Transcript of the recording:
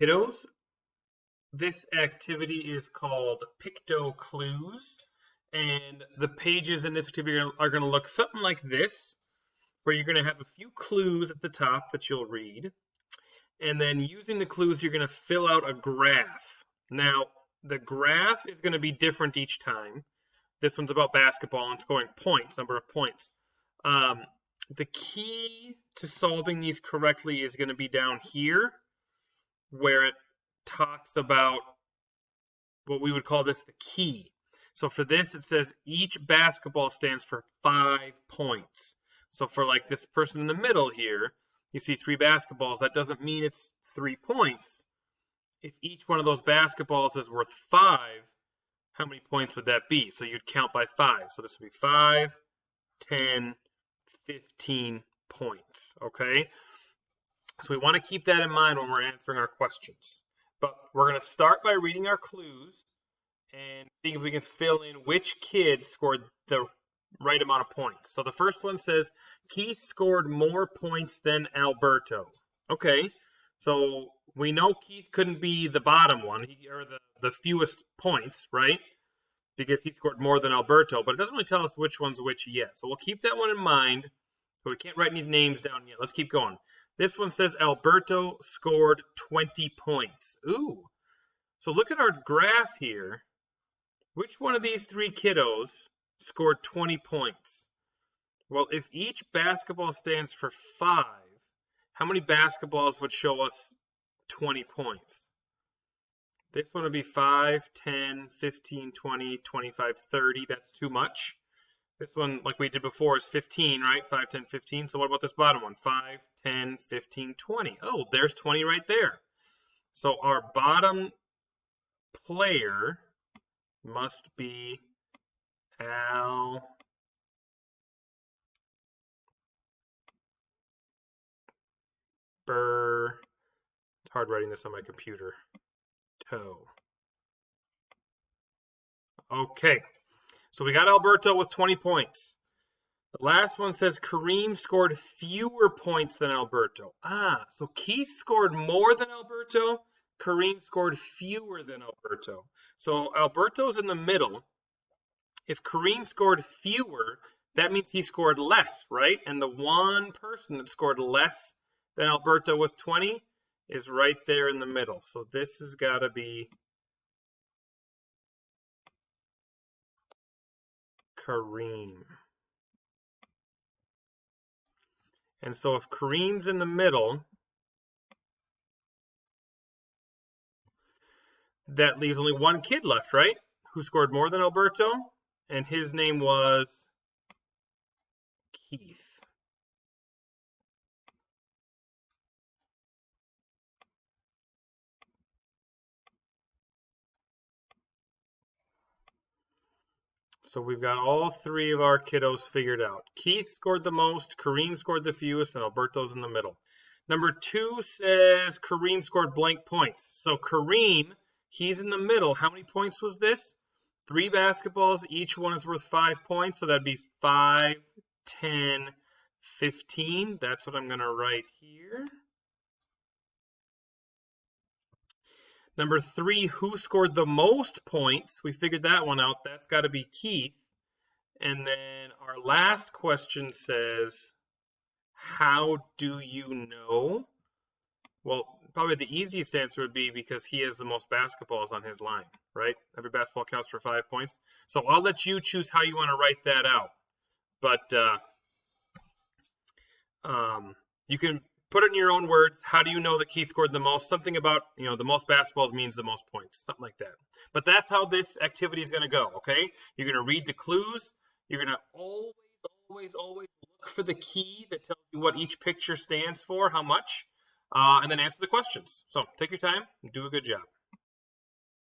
Kiddos, this activity is called Picto Clues, and the pages in this activity are going to look something like this, where you're going to have a few clues at the top that you'll read, and then using the clues, you're going to fill out a graph. Now, the graph is going to be different each time. This one's about basketball and scoring points, number of points. The key to solving these correctly is going to be down here, where it talks about what we would call this the key. So for this, it says each basketball stands for 5 points. So for like this person in the middle here, you see 3 basketballs. That doesn't mean it's 3 points. If each one of those basketballs is worth 5, how many points would that be? So you'd count by 5. So this would be 5, 10, 15 points, okay? So we want to keep that in mind when we're answering our questions. But we're going to start by reading our clues and see if we can fill in which kid scored the right amount of points. So the first one says, Keith scored more points than Alberto. Okay, so we know Keith couldn't be the bottom one, or the fewest points, right? Because he scored more than Alberto, but it doesn't really tell us which one's which yet. So we'll keep that one in mind, but we can't write any names down yet. Let's keep going. This one says Alberto scored 20 points. Ooh. So look at our graph here. Which one of these 3 kiddos scored 20 points? Well, if each basketball stands for 5, how many basketballs would show us 20 points? This one would be 5, 10, 15, 20, 25, 30. That's too much. This one, like we did before, is 15, right? 5, 10, 15. So what about this bottom one? 5, 10, 15, 20. Oh, there's 20 right there. So our bottom player must be Alberto. It's hard writing this on my computer. Okay. So we got Alberto with 20 points. The last one says Kareem scored fewer points than Alberto. So Keith scored more than Alberto. Kareem scored fewer than Alberto. So Alberto's in the middle. If Kareem scored fewer, that means he scored less, right? And the one person that scored less than Alberto with 20 is right there in the middle. So this has got to be Kareem. And so if Kareem's in the middle, that leaves only one kid left, right? Who scored more than Alberto? And his name was Keith. So we've got all 3 of our kiddos figured out. Keith scored the most, Kareem scored the fewest, and Alberto's in the middle. Number 2 says Kareem scored blank points. So Kareem, he's in the middle. How many points was this? 3 basketballs, each one is worth 5 points. So that'd be 5, 10, 15. That's what I'm going to write here. Number 3, who scored the most points? We figured that one out. That's got to be Keith. And then our last question says, how do you know? Well, probably the easiest answer would be because he has the most basketballs on his line, right? Every basketball counts for 5 points. So I'll let you choose how you want to write that out. But you can put it in your own words. How do you know that Keith scored the most? Something about, the most basketballs means the most points. Something like that. But that's how this activity is going to go, okay? You're going to read the clues. You're going to always look for the key that tells you what each picture stands for, how much, and then answer the questions. So take your time and do a good job.